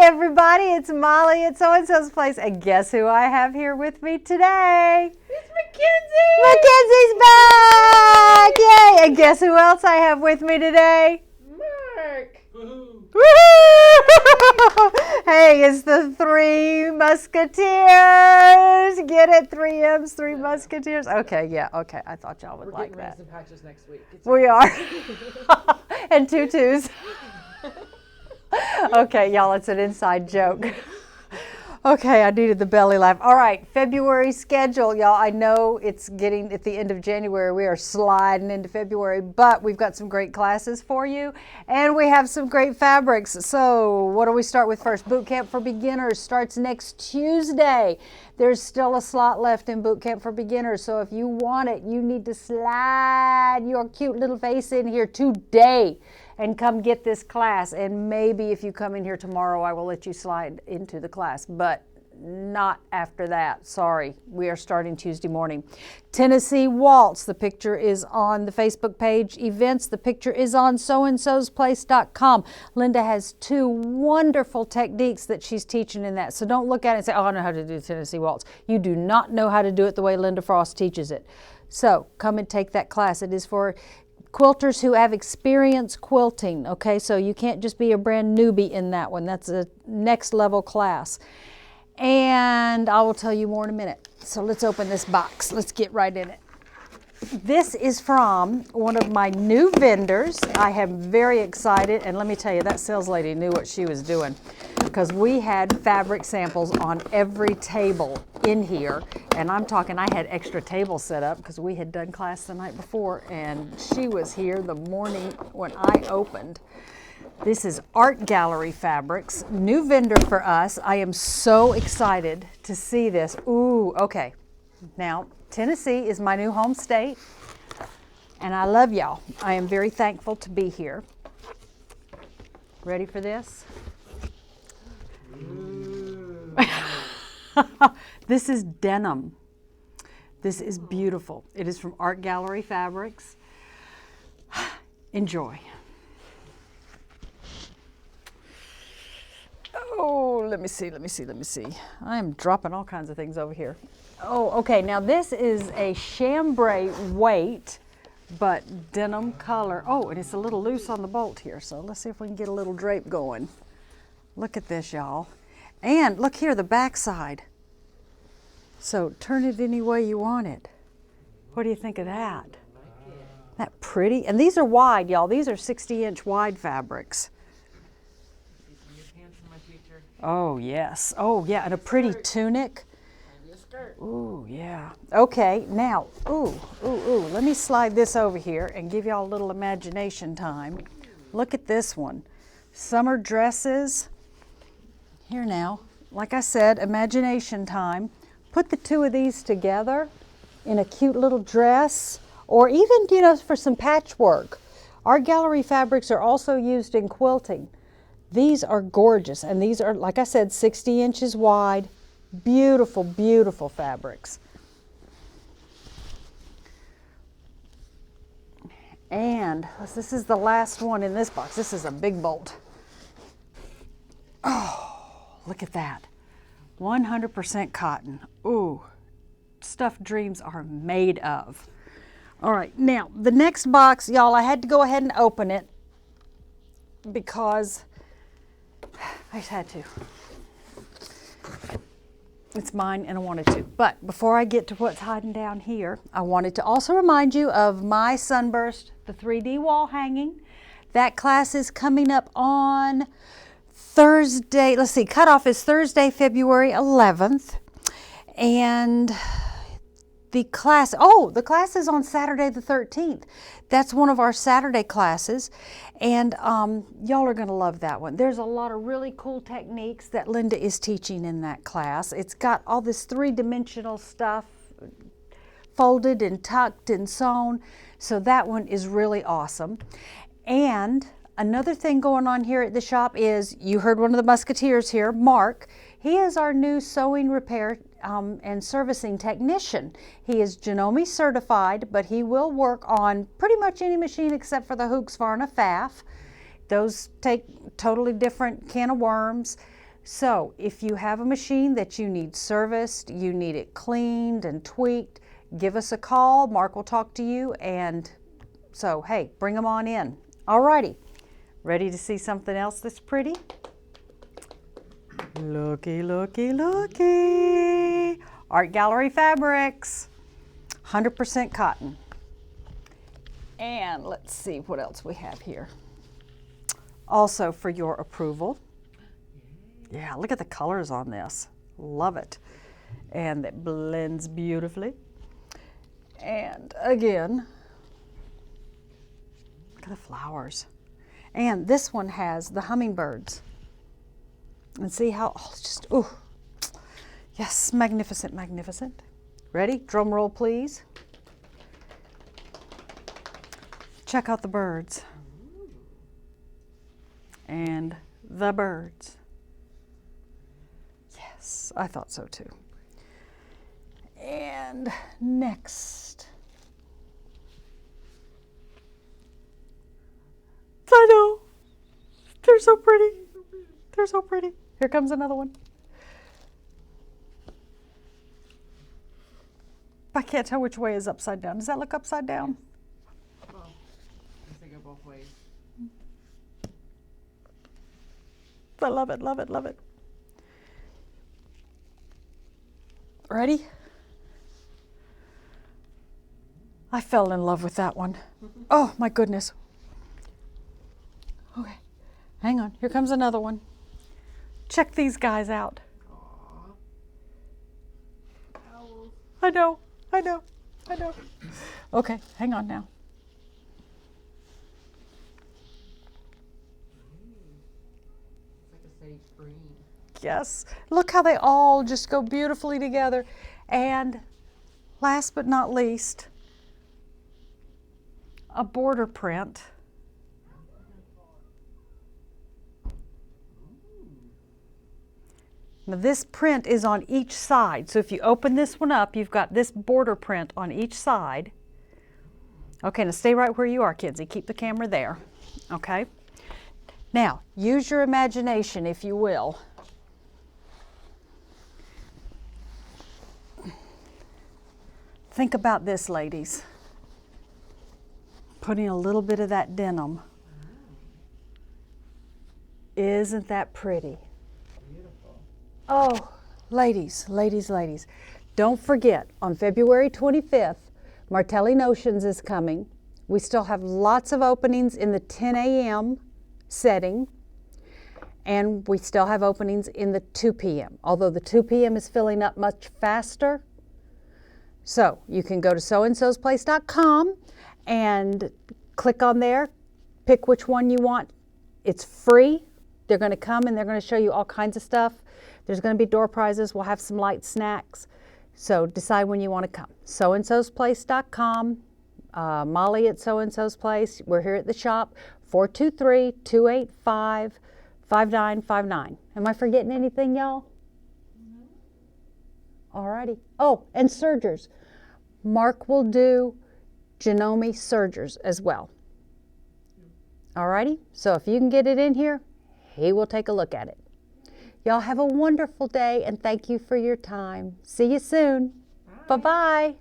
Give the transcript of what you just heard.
everybody, it's Molly at So-and-so's Place, and guess who I have here with me today? It's Mackenzie! Mackenzie's back! Yay! And guess who else I have with me today? Mark! Woo! Hey, it's the Three Musketeers! Get it? 3 M's, Three Musketeers? Okay, yeah, okay. I thought y'all would like that. We're getting patches next week. We are. And tutus. Okay, y'all, it's an inside joke. Okay, I needed the belly laugh. All right, February schedule, y'all. I know it's getting at the end of January. We are sliding into February, but we've got some great classes for you, and we have some great fabrics. So what do we start with first? Boot Camp for Beginners starts next Tuesday. There's still a slot left in Boot Camp for Beginners, so if you want it, you need to slide your cute little face in here today and come get this class. And maybe if you come in here tomorrow, I will let you slide into the class, but not after that. Sorry, we are starting Tuesday morning. Tennessee Waltz, the picture is on the Facebook page. Events, the picture is on soandsosplace.com. Linda has 2 wonderful techniques that she's teaching in that. So don't look at it and say, oh, I know how to do Tennessee Waltz. You do not know how to do it the way Linda Frost teaches it. So come and take that class. It is for quilters who have experience quilting, okay? So you can't just be a brand newbie in that one. That's a next level class. And I will tell you more in a minute. So let's open this box. Let's get right in it. This is from one of my new vendors. I am very excited, and let me tell you, that sales lady knew what she was doing, because we had fabric samples on every table in here, and I'm talking, I had extra tables set up because we had done class the night before, and she was here the morning when I opened. This is Art Gallery Fabrics, new vendor for us. I am so excited to see this. Ooh, okay. Now, Tennessee is my new home state, and I love y'all. I am very thankful to be here. Ready for this? This is denim. This is beautiful. It is from Art Gallery Fabrics. Enjoy. Oh, let me see. I am dropping all kinds of things over here. Oh, okay, now this is a chambray weight, but denim color. Oh, and it's a little loose on the bolt here, so let's see if we can get a little drape going. Look at this, y'all. And look here, the back side. So turn it any way you want it. What do you think of that? Isn't that pretty? And these are wide, y'all. These are 60-inch wide fabrics. Oh, yes. Oh, yeah, and a pretty tunic. Ooh, yeah. Okay, now, let me slide this over here and give y'all a little imagination time. Look at this one. Summer dresses. Here now, like I said, imagination time. Put the 2 of these together in a cute little dress, or even, you know, for some patchwork. Art Gallery fabrics are also used in quilting. These are gorgeous, and these are, like I said, 60 inches wide. Beautiful, beautiful fabrics. And this is the last one in this box. This is a big bolt. Oh, look at that. 100% cotton. Ooh, stuff dreams are made of. All right, now the next box, y'all, I had to go ahead and open it because I just had to. It's mine and I wanted to. But before I get to what's hiding down here, I wanted to also remind you of my Sunburst, the 3D wall hanging. That class is coming up on Thursday. Let's see, cutoff is Thursday, February 11th. And the class is on Saturday the 13th. That's one of our Saturday classes, and y'all are going to love that one. There's a lot of really cool techniques that Linda is teaching in that class. It's got all this 3-dimensional stuff folded and tucked and sewn, so that one is really awesome. And another thing going on here at the shop is, you heard one of the musketeers here, Mark. He is our new sewing repair and servicing technician. He is Janome certified, but he will work on pretty much any machine except for the Hooksvarna FAF. Those take totally different can of worms. So if you have a machine that you need serviced, you need it cleaned and tweaked, give us a call. Mark will talk to you. And so, hey, bring them on in. Alrighty. Ready to see something else that's pretty? Looky, looky, looky. Art Gallery Fabrics. 100% cotton. And let's see what else we have here. Also for your approval. Yeah, look at the colors on this. Love it. And it blends beautifully. And again, look at the flowers. And this one has the hummingbirds. And see how, oh, it's just, ooh. Yes, magnificent, magnificent. Ready? Drum roll, please. Check out the birds. And the birds. Yes, I thought so too. And next. I know. They're so pretty. They're so pretty. Here comes another one. I can't tell which way is upside down. Does that look upside down? Well, they go both ways. I love it, love it, love it. Ready? I fell in love with that one. Oh my goodness. Okay, hang on. Here comes another one. Check these guys out. Aww. Owls. I know, I know, I know. Okay, hang on now. It's like a sage green. Yes, look how they all just go beautifully together. And last but not least, a border print. Now this print is on each side. So if you open this one up, you've got this border print on each side. Okay, now stay right where you are, Kinsey. Keep the camera there. Okay. Now, use your imagination, if you will. Think about this, ladies. Putting a little bit of that denim. Isn't that pretty? Beautiful. Oh, ladies, ladies, ladies. Don't forget, on February 25th, Martelli Notions is coming. We still have lots of openings in the 10 a.m. setting, and we still have openings in the 2 p.m., although the 2 p.m. is filling up much faster. So you can go to soandsosplace.com and click on there, pick which one you want. It's free. They're going to come and they're going to show you all kinds of stuff. There's going to be door prizes. We'll have some light snacks. So decide when you want to come. soandsosplace.com, Molly at So and So's Place. We're here at the shop, 423-285-5959. Am I forgetting anything, y'all? Alrighty. Oh, and sergers. Mark will do Janome sergers as well. Alrighty. So if you can get it in here, he will take a look at it. Y'all have a wonderful day and thank you for your time. See you soon. Bye-bye.